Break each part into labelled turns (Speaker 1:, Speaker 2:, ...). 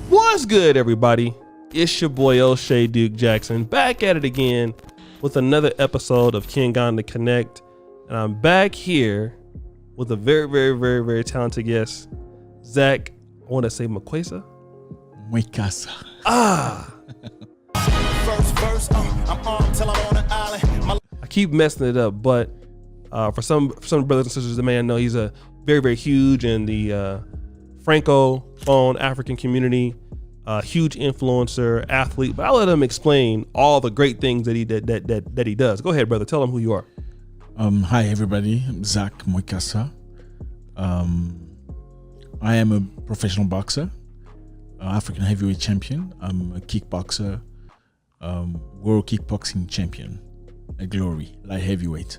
Speaker 1: What's good, everybody? It's your boy O'Shea Duke Jackson, back at it again with another episode of Kinganda Connect, and I'm back here with a very talented guest, Zack. I want to say Mkwessa.
Speaker 2: Mkwessa.
Speaker 3: First verse, I'm armed till I'm on an island.
Speaker 1: I keep messing it up, but for some brothers and sisters that may not know, he's a very huge in the Francophone African community, huge influencer, athlete. But I'll let him explain all the great things that he does. Go ahead, brother. Tell him who you are.
Speaker 2: Hi everybody, I'm Zack Mkwessa. I am a professional boxer, African heavyweight champion. I'm a kickboxer, world kickboxing champion at Glory, light heavyweight.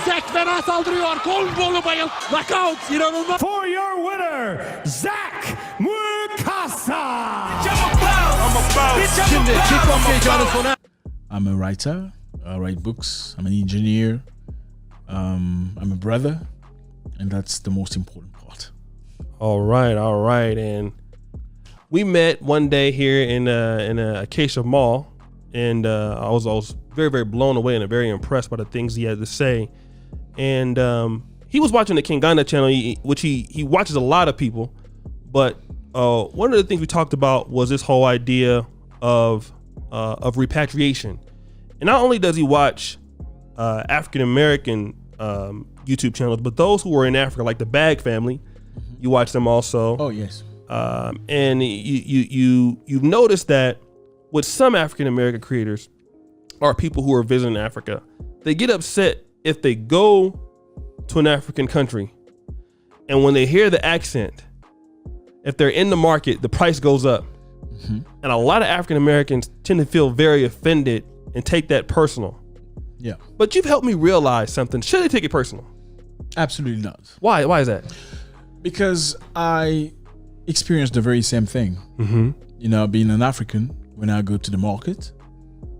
Speaker 4: Zack fena saldırıyor. Kol bolu bayıl. Knockout. İnanılmaz.
Speaker 5: For your winner, Zack Mkwessa.
Speaker 4: Şimdi kickbox heyecanı sona.
Speaker 2: I'm a writer, I write books, I'm an engineer, I'm a brother, and that's the most important part.
Speaker 1: All right. And we met one day here in Acacia Mall, and I was very blown away and very impressed by the things he had to say. And he was watching the Kinganda channel, which he watches a lot of people. But one of the things we talked about was this whole idea of repatriation. And not only does he watch African American YouTube channels, but those who are in Africa, like the Bag family, you watch them also.
Speaker 2: Oh yes.
Speaker 1: And you've noticed that with some African American creators or people who are visiting Africa, they get upset if they go to an African country, and when they hear the accent, if they're in the market, the price goes up. And a lot of African Americans tend to feel very offended and take that personal.
Speaker 2: Yeah.
Speaker 1: But you've helped me realize something. Should they take it personal?
Speaker 2: Absolutely not.
Speaker 1: Why is that? Because
Speaker 2: I experienced the very same thing. You know, being an African, when I go to the market,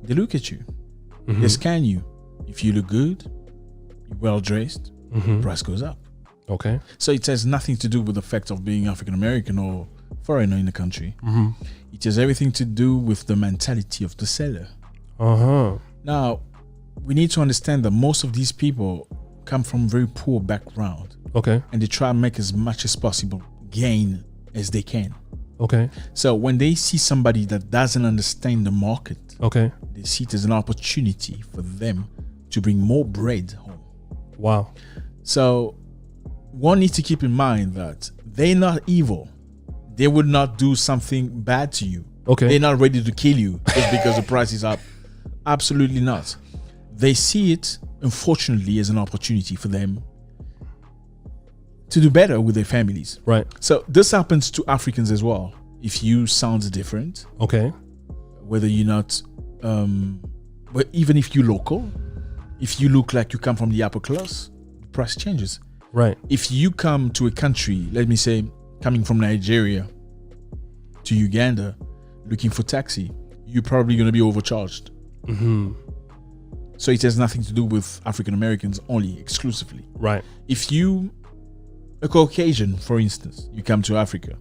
Speaker 2: they look at you, they scan you. If you look good, you're well dressed, price goes up.
Speaker 1: Okay.
Speaker 2: So it has nothing to do with the fact of being African American or foreigner in the country. It has everything to do with the mentality of the seller. Now, we need to understand that most of these people come from very poor background.
Speaker 1: Okay.
Speaker 2: And they try and make as much as possible gain as they can.
Speaker 1: Okay.
Speaker 2: So when they see somebody that doesn't understand the market,
Speaker 1: okay,
Speaker 2: they see it as an opportunity for them to bring more bread home.
Speaker 1: Wow.
Speaker 2: So one needs to keep in mind that they're not evil. They would not do something bad to you.
Speaker 1: Okay.
Speaker 2: They're not ready to kill you just because the price is up. Absolutely not. They see it, unfortunately, as an opportunity for them to do better with their families.
Speaker 1: Right.
Speaker 2: So this happens to Africans as well. If you sound different,
Speaker 1: okay,
Speaker 2: whether you're not, but even if you're local, if you look like you come from the upper class, the price changes.
Speaker 1: Right.
Speaker 2: If you come to a country, let me say, coming from Nigeria to Uganda, looking for taxi, you're probably going to be overcharged. So it has nothing to do with African Americans only, exclusively.
Speaker 1: Right.
Speaker 2: If you, a Caucasian, for instance, you come to Africa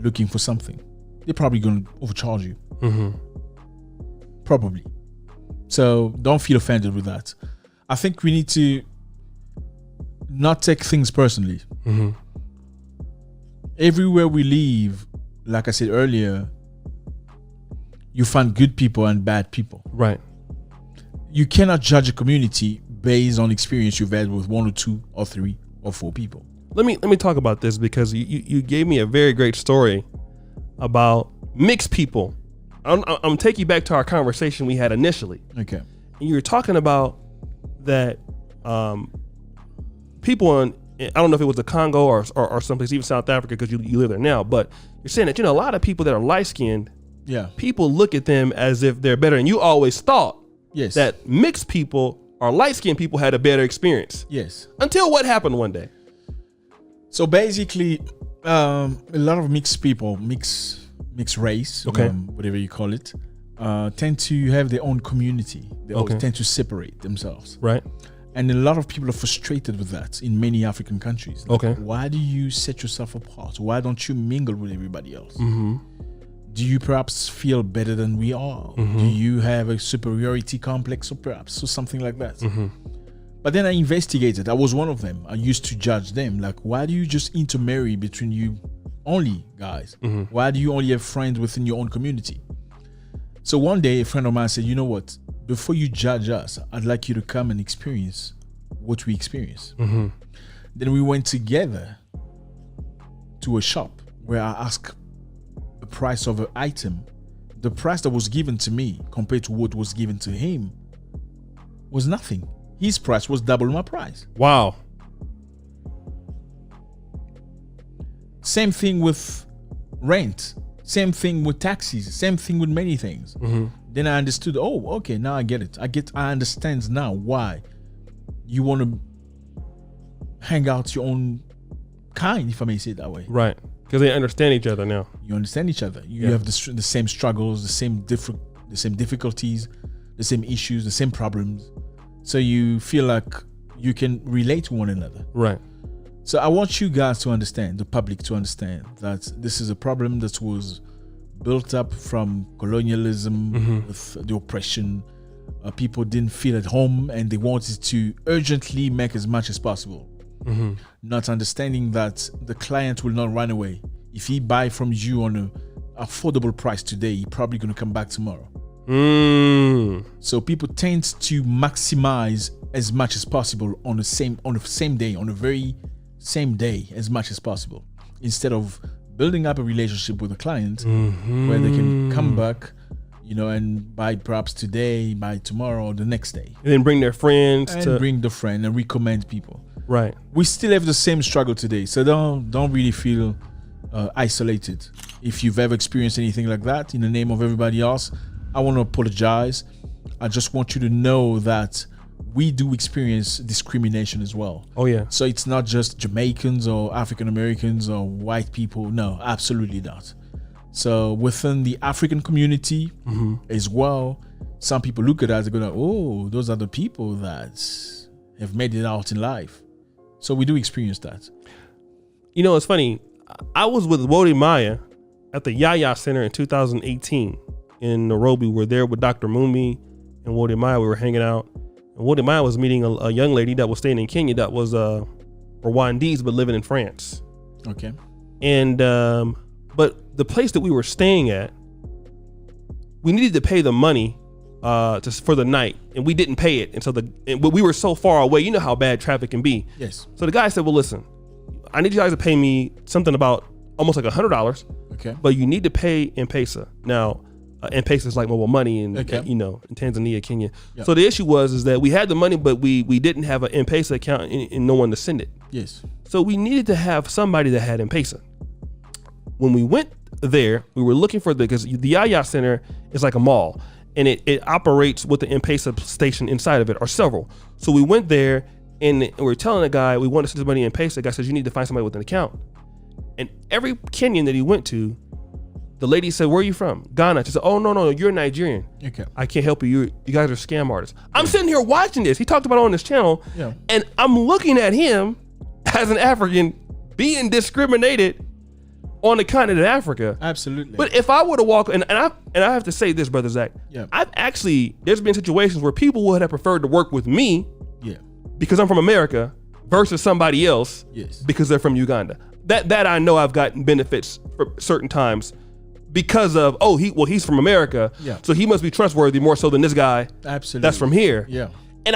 Speaker 2: looking for something, they're probably going to overcharge you. Probably. So don't feel offended with that. I think we need to not take things personally. Everywhere we live, like I said earlier, you find good people and bad people.
Speaker 1: Right.
Speaker 2: You cannot judge a community based on experience you've had with 1 or 2 or 3 or 4 people.
Speaker 1: Let me talk about this, because you gave me a very great story about mixed people. I'm taking you back to our conversation we had initially.
Speaker 2: Okay.
Speaker 1: And you were talking about that people in, I don't know if it was the Congo or someplace, even South Africa, because you live there now, but you're saying that, you know, a lot of people that are light-skinned, people look at them as if they're better. And you always thought that mixed people or light-skinned people had a better experience.
Speaker 2: Yes.
Speaker 1: Until what happened one day?
Speaker 2: So basically, a lot of mixed people, mixed race, whatever you call it, tend to have their own community. They always tend to separate themselves.
Speaker 1: Right.
Speaker 2: And a lot of people are frustrated with that in many African countries.
Speaker 1: Okay.
Speaker 2: Why do you set yourself apart? Why don't you mingle with everybody else?
Speaker 1: Mm-hmm.
Speaker 2: Do you perhaps feel better than we are?
Speaker 1: Mm-hmm.
Speaker 2: Do you have a superiority complex or perhaps or something like that?
Speaker 1: Mm-hmm.
Speaker 2: But then I investigated. I was one of them. I used to judge them. Like, why do you just intermarry between you only guys?
Speaker 1: Mm-hmm.
Speaker 2: Why do you only have friends within your own community? So one day a friend of mine said, you know what? Before you judge us, I'd like you to come and experience what we experience.
Speaker 1: Mm-hmm.
Speaker 2: Then we went together to a shop where I asked the price of an item. The price that was given to me compared to what was given to him was nothing. His price was double my price.
Speaker 1: Wow.
Speaker 2: Same thing with rent. Same thing with taxis. Same thing with many things.
Speaker 1: Mm-hmm.
Speaker 2: Then I understood, oh, okay, now I get it. I understand now why you want to hang out your own kind, if I may say it that way.
Speaker 1: Right. Because they understand each other now.
Speaker 2: You understand each other. You have the same struggles, the same difficulties, the same issues, the same problems. So you feel like you can relate to one another.
Speaker 1: Right.
Speaker 2: So I want you guys to understand, the public to understand, that this is a problem that was built up from colonialism, with the oppression. People didn't feel at home and they wanted to urgently make as much as possible. Not understanding that the client will not run away. If he buy from you on an affordable price today, he probably going to come back tomorrow. So people tend to maximize as much as possible on the same day, on the very same day as much as possible, instead of building up a relationship with a client where they can come back, and buy perhaps today, buy tomorrow, or the next day.
Speaker 1: And then bring their friends
Speaker 2: and bring the friend and recommend people.
Speaker 1: Right.
Speaker 2: We still have the same struggle today, so don't really feel isolated. If you've ever experienced anything like that, in the name of everybody else, I want to apologize. I just want you to know that we do experience discrimination as well.
Speaker 1: Oh yeah.
Speaker 2: So it's not just Jamaicans or African Americans or white people. No, absolutely not. So within the African community as well, some people look at us and go, oh, those are the people that have made it out in life. So we do experience that.
Speaker 1: It's funny. I was with Wodi Maya at the Yaya Center in 2018 in Nairobi. We're there with Dr. Mumi and Wodi Maya. We were hanging out. And Wodi Maya was meeting a young lady that was staying in Kenya that was Rwandese but living in France.
Speaker 2: Okay.
Speaker 1: And but the place that we were staying at, we needed to pay the money for the night, and we didn't pay it. And so but we were so far away. You know how bad traffic can be.
Speaker 2: Yes.
Speaker 1: So the guy said, well, listen, I need you guys to pay me something about almost like $100.
Speaker 2: Okay.
Speaker 1: But you need to pay M-Pesa. Now, M-Pesa is like mobile money in
Speaker 2: Okay.
Speaker 1: in Tanzania, Kenya.
Speaker 2: Yep.
Speaker 1: So the issue was that we had the money, but we didn't have an M-Pesa account and no one to send it.
Speaker 2: Yes.
Speaker 1: So we needed to have somebody that had M-Pesa. When we went there, we were looking for because the Yaya Center is like a mall, and it operates with the M-Pesa station inside of it, or several. So we went there, and we were telling the guy we want to send this money in M-Pesa. The guy says you need to find somebody with an account. And every Kenyan that he went to, the lady said, "Where are you from?" Ghana. She said, "Oh no, you're Nigerian. Okay, I can't help you. You guys are scam artists." I'm sitting here watching this. He talked about it on his channel, and I'm looking at him as an African being discriminated on the continent of Africa.
Speaker 2: Absolutely.
Speaker 1: But if I were to walk, and I have to say this, brother Zach, there's been situations where people would have preferred to work with me, because I'm from America, versus somebody else, because they're from Uganda. That I know I've gotten benefits for certain times because of he's from America, so he must be trustworthy more so than this guy.
Speaker 2: Absolutely.
Speaker 1: That's from here.
Speaker 2: Yeah.
Speaker 1: And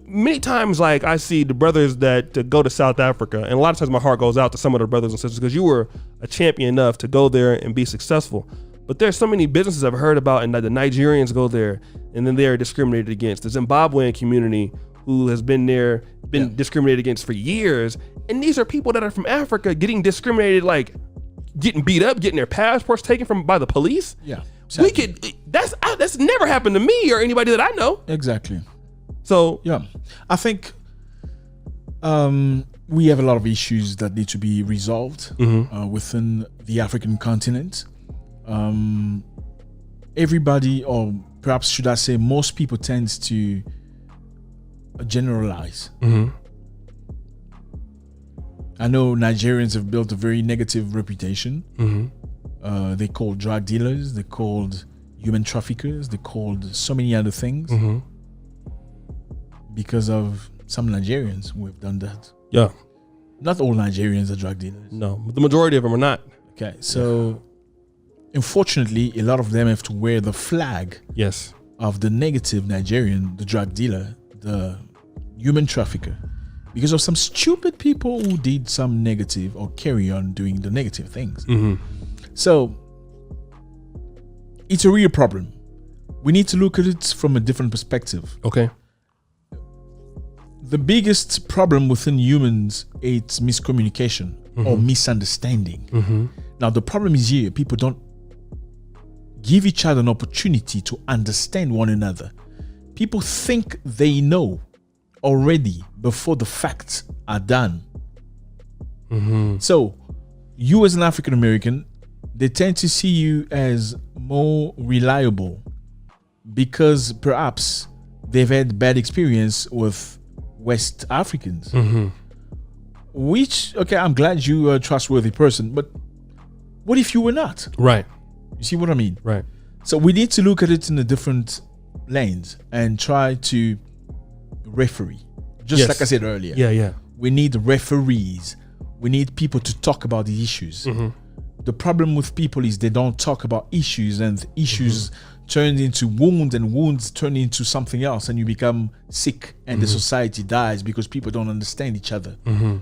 Speaker 1: many times, like, I see the brothers that go to South Africa, and a lot of times my heart goes out to some of the brothers and sisters because you were a champion enough to go there and be successful. But there's so many businesses I've heard about, and the Nigerians go there and then they're discriminated against. The Zimbabwean community who has been there, discriminated against for years. And these are people that are from Africa getting discriminated, like getting beat up, getting their passports taken by the police.
Speaker 2: Yeah.
Speaker 1: Exactly. That's never happened to me or anybody that I know.
Speaker 2: Exactly.
Speaker 1: So
Speaker 2: I think we have a lot of issues that need to be resolved within the African continent. Everybody, or perhaps should I say most people, tends to generalize.
Speaker 1: Mm-hmm.
Speaker 2: I know Nigerians have built a very negative reputation.
Speaker 1: Mm-hmm.
Speaker 2: They're called drug dealers. They're called human traffickers. They're called so many other things
Speaker 1: Mm-hmm.
Speaker 2: because of some Nigerians who have done that.
Speaker 1: Yeah.
Speaker 2: Not all Nigerians are drug dealers.
Speaker 1: No, but the majority of them are not.
Speaker 2: Okay, so unfortunately, a lot of them have to wear the flag
Speaker 1: Yes.
Speaker 2: of the negative Nigerian, the drug dealer, the human trafficker, because of some stupid people who did some negative or carry on doing the negative things.
Speaker 1: Mm-hmm.
Speaker 2: So it's a real problem. We need to look at it from a different perspective.
Speaker 1: Okay.
Speaker 2: The biggest problem within humans is miscommunication or misunderstanding.
Speaker 1: Mm-hmm.
Speaker 2: Now, the problem is here, people don't give each other an opportunity to understand one another. People think they know already before the facts are done.
Speaker 1: Mm-hmm.
Speaker 2: So, you as an African American, they tend to see you as more reliable because perhaps they've had bad experience with West Africans.
Speaker 1: Mm-hmm.
Speaker 2: Which, okay, I'm glad you are a trustworthy person, but what if you were not?
Speaker 1: Right.
Speaker 2: You see what I mean?
Speaker 1: Right.
Speaker 2: So we need to look at it in a different lens and try to referee. Just
Speaker 1: Yes.
Speaker 2: like I said earlier.
Speaker 1: Yeah. Yeah.
Speaker 2: We need referees. We need people to talk about the issues.
Speaker 1: Mm-hmm.
Speaker 2: The problem with people is they don't talk about issues, and issues turn into wounds, and wounds turn into something else, and you become sick, and the society dies because people don't understand each other.
Speaker 1: Mm-hmm.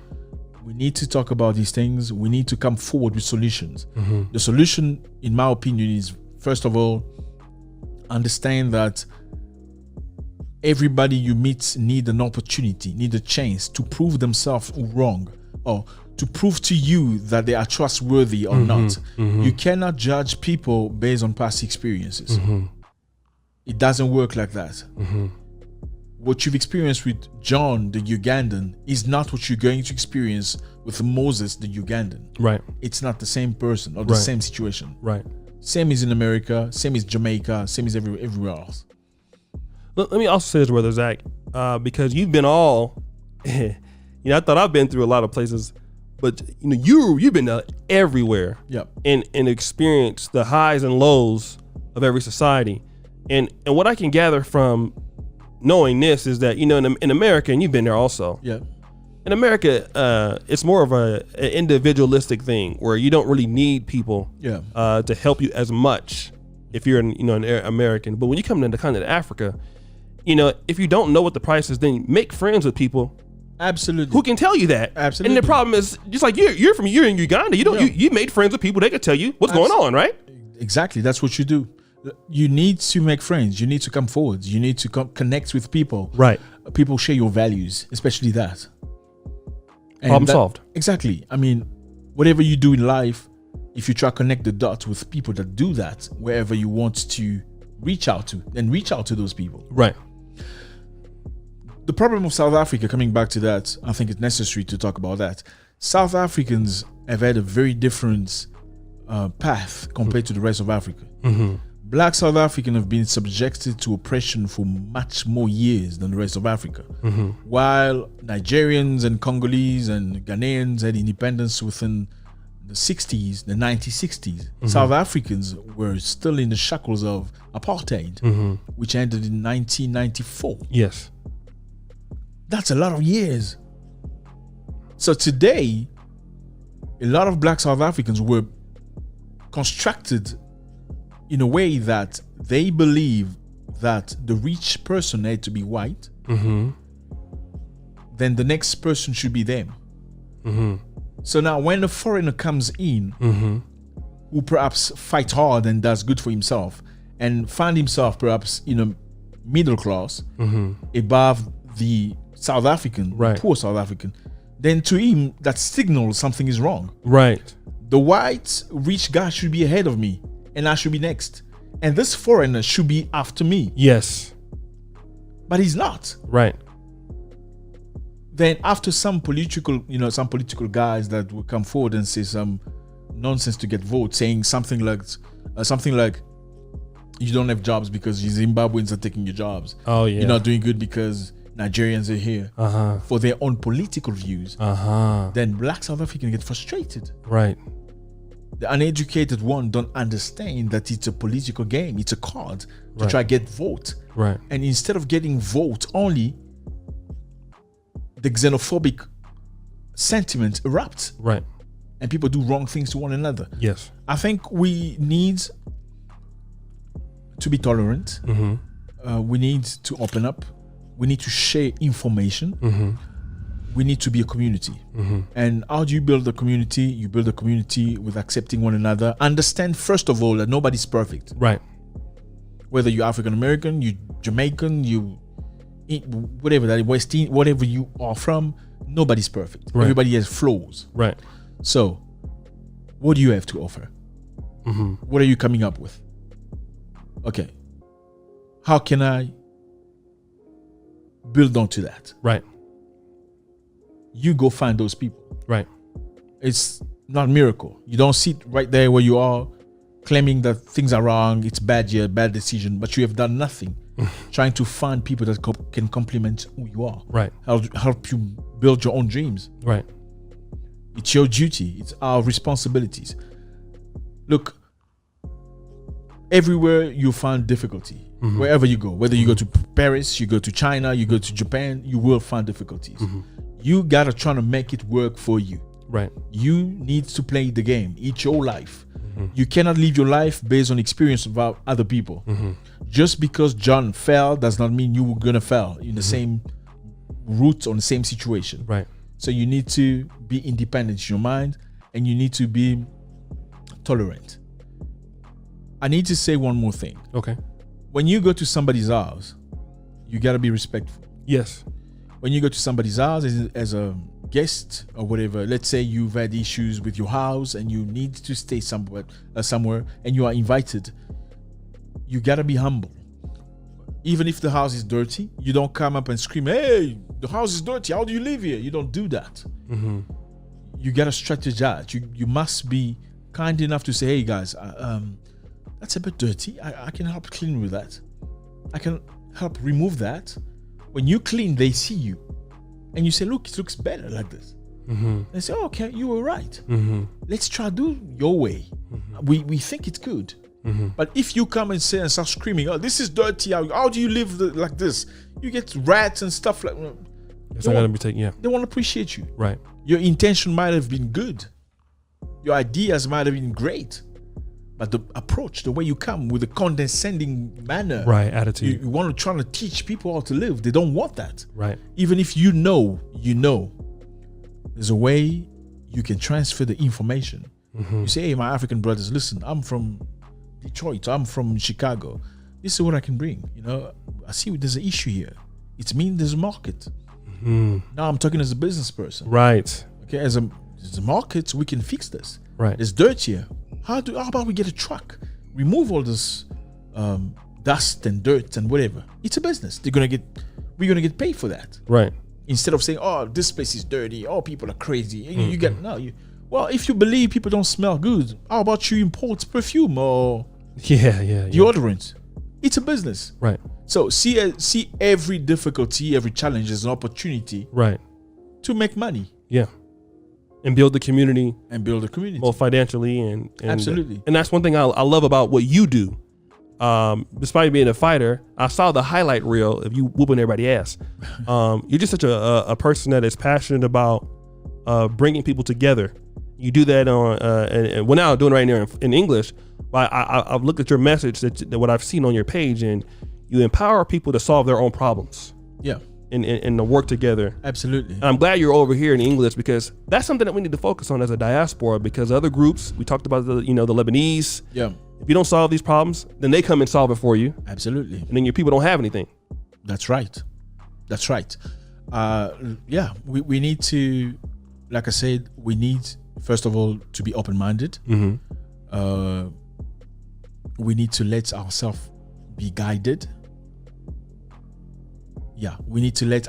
Speaker 2: We need to talk about these things. We need to come forward with solutions.
Speaker 1: Mm-hmm.
Speaker 2: The solution, in my opinion, is first of all, understand that everybody you meet need an opportunity, need a chance to prove themselves wrong, or to prove to you that they are trustworthy or not. You cannot judge people based on past experiences. It doesn't work like that. What you've experienced with John the Ugandan is not what you're going to experience with Moses the Ugandan.
Speaker 1: Right.
Speaker 2: It's not the same person or the
Speaker 1: Right.
Speaker 2: same situation.
Speaker 1: Right.
Speaker 2: Same is in America, same is Jamaica, same is everywhere else.
Speaker 1: Let me also say this, brother Zach, because you've been all, I thought I've been through a lot of places, but you've been everywhere.
Speaker 2: Yep.
Speaker 1: And experienced the highs and lows of every society, and what I can gather from knowing this is that in America, and you've been there also.
Speaker 2: Yeah.
Speaker 1: In America, it's more of an individualistic thing where you don't really need people to help you as much if you're an American. But when you come into the continent of Africa, if you don't know what the price is, then make friends with people
Speaker 2: Absolutely.
Speaker 1: who can tell you that.
Speaker 2: Absolutely.
Speaker 1: And the problem is, just like you're in Uganda, you made friends with people. They could tell you what's going on, right?
Speaker 2: Exactly. That's what you do. You need to make friends. You need to come forward. You need to connect with people.
Speaker 1: Right.
Speaker 2: People share your values, especially that. And
Speaker 1: Problem solved.
Speaker 2: Exactly. I mean, whatever you do in life, if you try to connect the dots with people that do that, wherever you want to reach out to, then reach out to those people.
Speaker 1: Right.
Speaker 2: The problem of South Africa, coming back to that, I think it's necessary to talk about that. South Africans have had a very different path compared to the rest of Africa. Black South Africans have been subjected to oppression for much more years than the rest of Africa. While Nigerians and Congolese and Ghanaians had independence within the 60s, the 1960s, South Africans were still in the shackles of apartheid, which ended in 1994.
Speaker 1: Yes.
Speaker 2: That's a lot of years. So today, a lot of black South Africans were constructed in a way that they believe that the rich person had to be white, then the next person should be them. So now when a foreigner comes in, who perhaps fights hard and does good for himself, and find himself perhaps in a middle class, above the South African,
Speaker 1: Right.
Speaker 2: poor South African, then to him that signals something is wrong.
Speaker 1: Right.
Speaker 2: The white rich guy should be ahead of me, and I should be next. And this foreigner should be after me.
Speaker 1: Yes.
Speaker 2: But he's not.
Speaker 1: Right.
Speaker 2: Then after some political guys that will come forward and say some nonsense to get votes, saying something like you don't have jobs because Zimbabweans are taking your jobs.
Speaker 1: Oh yeah.
Speaker 2: You're not doing good because Nigerians are here for their own political views, then black South Africans get frustrated.
Speaker 1: Right.
Speaker 2: The uneducated one don't understand that it's a political game. It's a card to try to get vote.
Speaker 1: Right.
Speaker 2: And instead of getting vote only, the xenophobic sentiment erupts.
Speaker 1: Right.
Speaker 2: And people do wrong things to one another.
Speaker 1: Yes.
Speaker 2: I think we need to be tolerant. We need to open up. We need to share information. We need to be a community. And how do you build a community? You build a community with accepting one another. Understand, first of all, that nobody's perfect.
Speaker 1: Right.
Speaker 2: Whether you're African American, you Jamaican, you whatever that West Indian, whatever you are from, nobody's perfect.
Speaker 1: Right.
Speaker 2: Everybody has flaws.
Speaker 1: Right.
Speaker 2: So, what do you have to offer? What are you coming up with? Okay. How can I build onto that?
Speaker 1: Right.
Speaker 2: You go find those people.
Speaker 1: Right.
Speaker 2: It's not a miracle. You don't sit right there where you are claiming that things are wrong, it's bad here, bad decision, but you have done nothing trying to find people that can complement who you are.
Speaker 1: Right.
Speaker 2: Help you build your own dreams.
Speaker 1: Right.
Speaker 2: It's your duty. It's our responsibilities. Look, everywhere you find difficulty, wherever you go, whether you go to Paris, you go to China, you go to Japan, you will find difficulties. You gotta try to make it work for you.
Speaker 1: Right.
Speaker 2: You need to play the game. It's your life. You cannot live your life based on experience about other people. Just because John fell does not mean you were gonna fail in the same route on the same situation.
Speaker 1: Right.
Speaker 2: So you need to be independent in your mind, and you need to be tolerant. I need to say one more thing.
Speaker 1: Okay.
Speaker 2: When you go to somebody's house, you gotta be respectful.
Speaker 1: Yes.
Speaker 2: When you go to somebody's house as a guest or whatever, let's say you've had issues with your house and you need to stay somewhere, and you are invited, you gotta be humble. Even if the house is dirty, you don't come up and scream, "Hey, the house is dirty. How do you live here?" You don't do that. You gotta strategize. You must be kind enough to say, "Hey guys, that's a bit dirty. I can help clean with that. I can help remove that." When you clean, they see you, and you say, "Look, it looks better like this." They say, "Oh, okay, you were right. Let's try to do your way. We think it's good." But if you come and say and start screaming, "Oh, this is dirty. How do you live like this?" You get rats and stuff like.
Speaker 1: It's not gonna be taken. Yeah.
Speaker 2: They won't appreciate you.
Speaker 1: Right.
Speaker 2: Your intention might have been good. Your ideas might have been great. But the approach, the way you come with a condescending manner,
Speaker 1: Right. Attitude.
Speaker 2: you want to try to teach people how to live. They don't want that.
Speaker 1: Right.
Speaker 2: Even if you know, there's a way you can transfer the information. You say, "Hey, my African brothers, listen, I'm from Detroit, I'm from Chicago. This is what I can bring. I see there's an issue here. It's mean there's a market. Now I'm talking as a business person.
Speaker 1: Right.
Speaker 2: Okay, as a market, we can fix this.
Speaker 1: Right.
Speaker 2: There's dirt here. How about we get a truck, remove all this dust and dirt and whatever. It's a business. We're gonna get paid for that.
Speaker 1: Right.
Speaker 2: Instead of saying, "Oh, this place is dirty. Oh, people are crazy." You get well, if you believe people don't smell good, how about you import perfume or deodorant? It's a business.
Speaker 1: Right.
Speaker 2: So see every difficulty, every challenge as an opportunity.
Speaker 1: Right.
Speaker 2: To make money.
Speaker 1: Yeah. And build the community.
Speaker 2: Both
Speaker 1: financially and
Speaker 2: absolutely.
Speaker 1: And that's one thing I love about what you do. Despite being a fighter, I saw the highlight reel of you whooping everybody's ass. You're just such a person that is passionate about bringing people together. You do that on, and we're now doing it right now in English. But I've looked at your message, that what I've seen on your page, and you empower people to solve their own problems.
Speaker 2: Yeah.
Speaker 1: And to work together.
Speaker 2: Absolutely.
Speaker 1: And I'm glad you're over here in English, because that's something that we need to focus on as a diaspora, because other groups, we talked about the Lebanese.
Speaker 2: Yeah.
Speaker 1: If you don't solve these problems, then they come and solve it for you.
Speaker 2: Absolutely.
Speaker 1: And then your people don't have anything.
Speaker 2: That's right. We need to, like I said, we need, first of all, to be open-minded. We need to let ourselves be guided. Yeah, we need to let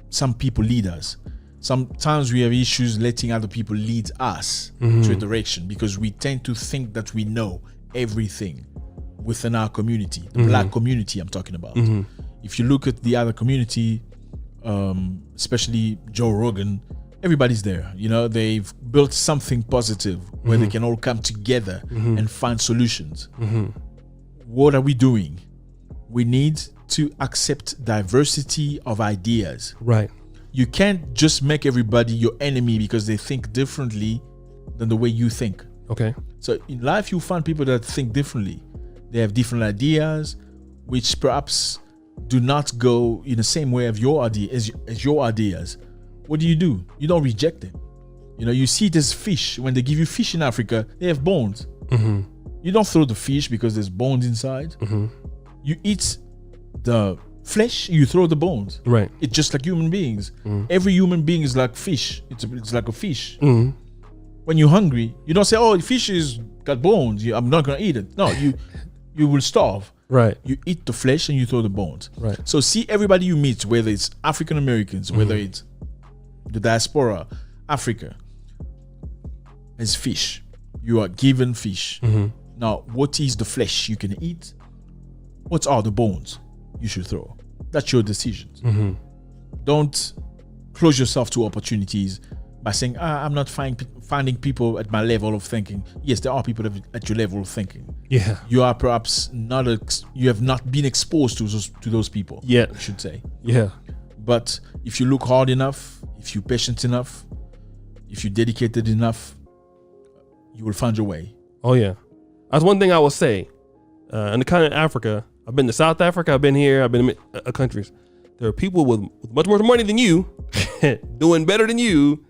Speaker 2: some people lead us. Sometimes we have issues letting other people lead us to a direction, because we tend to think that we know everything within our community, the black community I'm talking about. If you look at the other community, especially Joe Rogan, everybody's there. You know, they've built something positive where they can all come together and find solutions. What are we doing? We need to accept diversity of ideas.
Speaker 1: Right.
Speaker 2: You can't just make everybody your enemy because they think differently than the way you think.
Speaker 1: Okay.
Speaker 2: So in life, you find people that think differently. They have different ideas, which perhaps do not go in the same way of your idea as your ideas. What do? You don't reject them. You know, you see this fish. When they give you fish in Africa, they have bones. You don't throw the fish because there's bones inside. You eat the flesh, you throw the bones.
Speaker 1: Right.
Speaker 2: It's just like human beings. Every human being is like fish. It's like a fish. When you're hungry, you don't say, "Oh, the fish is got bones. I'm not gonna eat it." No, you will starve.
Speaker 1: Right.
Speaker 2: You eat the flesh and you throw the bones.
Speaker 1: Right.
Speaker 2: So see everybody you meet, whether it's African Americans, whether it's the diaspora, Africa, as fish. You are given fish. Now, what is the flesh you can eat? What are the bones you should throw? That's your decisions. Don't close yourself to opportunities by saying, I'm not finding people at my level of thinking. Yes, there are people at your level of thinking.
Speaker 1: Yeah.
Speaker 2: You are perhaps not, you have not been exposed to those people.
Speaker 1: Yeah.
Speaker 2: I should say.
Speaker 1: Yeah.
Speaker 2: But if you look hard enough, if you're patient enough, if you're dedicated enough, you will find your way.
Speaker 1: Oh, yeah. That's one thing I will say. In the continent of Africa, I've been to South Africa, I've been here, I've been in countries. There are people with much more money than you, doing better than you,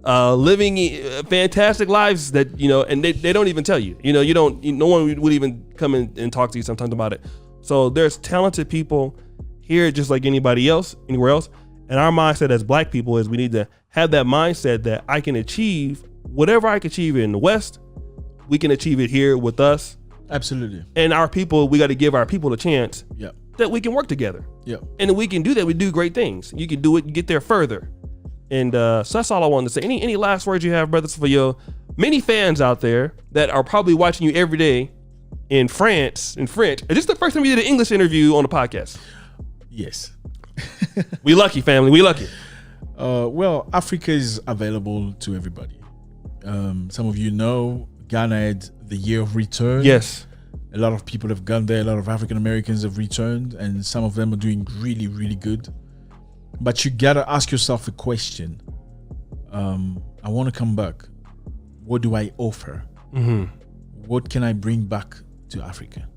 Speaker 1: living fantastic lives that, you know, and they don't even tell you. You know, no one would even come in and talk to you sometimes about it. So there's talented people here just like anybody else, anywhere else. And our mindset as black people is we need to have that mindset that I can achieve whatever I can achieve in the West, we can achieve it here with us.
Speaker 2: Absolutely.
Speaker 1: And our people, we got to give our people a chance that we can work together.
Speaker 2: Yeah.
Speaker 1: And if we can do that, we do great things. You can do it, you get there further. And so that's all I wanted to say. Any last words you have, brothers, for your many fans out there that are probably watching you every day in France, in French? Is this the first time you did an English interview on the podcast?
Speaker 2: Yes.
Speaker 1: We lucky, family. We lucky.
Speaker 2: Well, Africa is available to everybody. Some of you know Ghana had the year of return.
Speaker 1: Yes.
Speaker 2: A lot of people have gone there. A lot of African Americans have returned, and some of them are doing really, really good. But you gotta ask yourself a question. I want to come back. What do I offer? What can I bring back to Africa?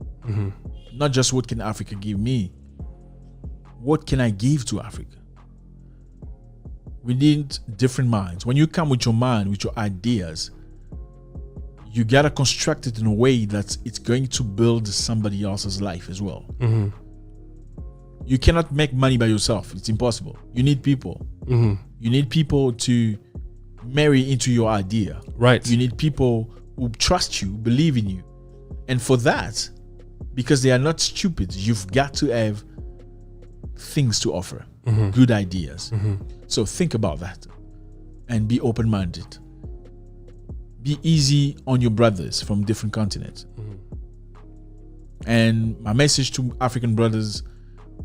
Speaker 2: Not just what can Africa give me. What can I give to Africa? We need different minds. When you come with your mind, with your ideas, you gotta construct it in a way that it's going to build somebody else's life as well. You cannot make money by yourself. It's impossible. You need people. You need people to marry into your idea.
Speaker 1: Right.
Speaker 2: You need people who trust you, believe in you. And for that, because they are not stupid, you've got to have things to offer, good ideas. So think about that and be open-minded. Be easy on your brothers from different continents. And my message to African brothers,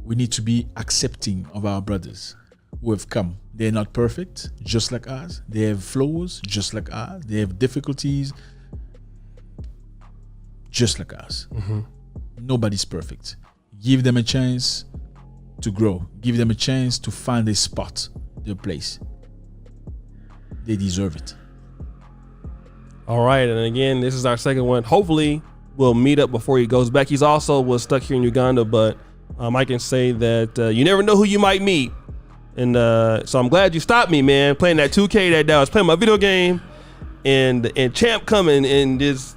Speaker 2: we need to be accepting of our brothers who have come. They're not perfect, just like us. They have flaws, just like us. They have difficulties, just like us. Nobody's perfect. Give them a chance to grow. Give them a chance to find a spot, their place. They deserve it.
Speaker 1: All right, and again, this is our second one. Hopefully, we'll meet up before he goes back. He's also was stuck here in Uganda, but I can say that you never know who you might meet. And so I'm glad you stopped me, man, playing that 2K that day. I was playing my video game, and Champ coming, and just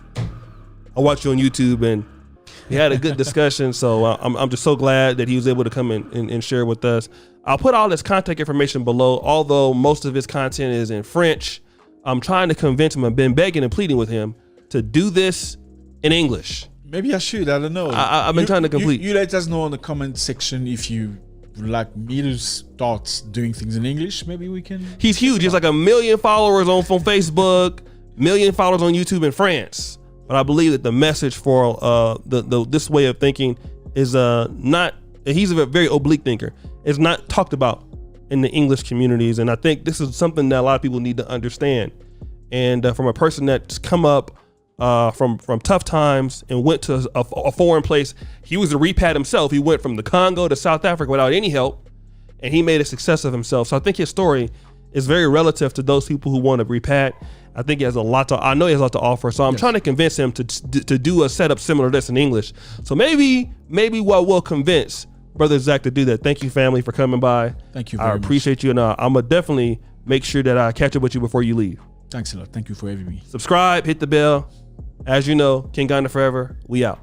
Speaker 1: I watched you on YouTube, and we had a good discussion. So I'm just so glad that he was able to come in and share with us. I'll put all his contact information below, although most of his content is in French. I'm trying to convince him. I've been begging and pleading with him to do this in English.
Speaker 2: Maybe I should. I don't know.
Speaker 1: I've been trying to complete.
Speaker 2: You let us know in the comment section if you would like me to start doing things in English. Maybe we can.
Speaker 1: He's huge. He's like 1 million followers on Facebook, 1 million followers on YouTube in France. But I believe that the message for this way of thinking is not. He's a very oblique thinker. It's not talked about in the English communities. And I think this is something that a lot of people need to understand. And from a person that's come up from tough times and went to a foreign place, he was a repat himself. He went from the Congo to South Africa without any help, and he made a success of himself. So I think his story is very relative to those people who want to repat. I think he has a lot to. I know he has a lot to offer. So I'm trying to convince him to do a setup similar to this in English. So maybe what will convince Brother Zack to do that. Thank you, family, for coming by.
Speaker 2: Thank you very much.
Speaker 1: I appreciate you, and I'm gonna definitely make sure that I catch up with you before you leave.
Speaker 2: Thanks a lot. Thank you for having me.
Speaker 1: Subscribe, hit the bell. As you know, King Ghana forever. We out.